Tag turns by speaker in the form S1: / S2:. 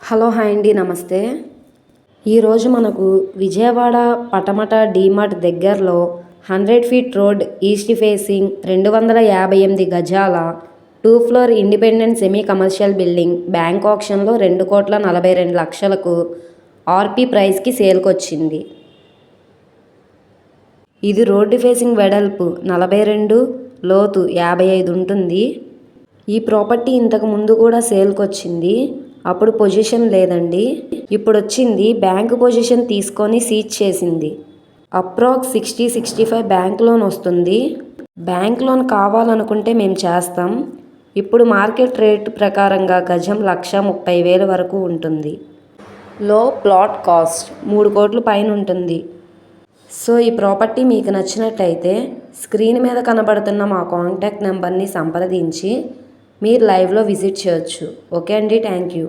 S1: Hello hi అండి, నమస్తే. ఈరోజు మనకు విజయవాడ పటమట డీమార్ట్ దగ్గరలో 100 ఫీట్ రోడ్ ఈస్ట్ ఫేసింగ్ 258 గజాల 2 floor independent semi commercial building bank ఆక్షన్లో 2,42,00,000కు ఆర్పీ ప్రైస్కి సేల్కొచ్చింది. ఇది రోడ్డు ఫేసింగ్ వెడల్పు 42, లోతు 55 ఉంటుంది. ఈ ప్రాపర్టీ ఇంతకు ముందు కూడా సేల్కొచ్చింది. అప్పుడు పొజిషన్ లేదండి. ఇప్పుడు వచ్చింది. బ్యాంకు పొజిషన్ తీసుకొని సీజ్ చేసింది. అప్రాక్స్ 60-65 బ్యాంక్ లోన్ వస్తుంది. బ్యాంక్ లోన్ కావాలనుకుంటే మేము చేస్తాం. ఇప్పుడు మార్కెట్ రేటు ప్రకారంగా గజం 1,30,000 వరకు ఉంటుంది. లో ప్లాట్ కాస్ట్ 3 కోట్ల పైన ఉంటుంది. సో ఈ ప్రాపర్టీ మీకు నచ్చినట్టయితే స్క్రీన్ మీద కనబడుతున్న మా కాంటాక్ట్ నెంబర్ని సంప్రదించి మీరు లైవ్లో విజిట్ చేయొచ్చు. ఓకే అండి, థ్యాంక్ యూ.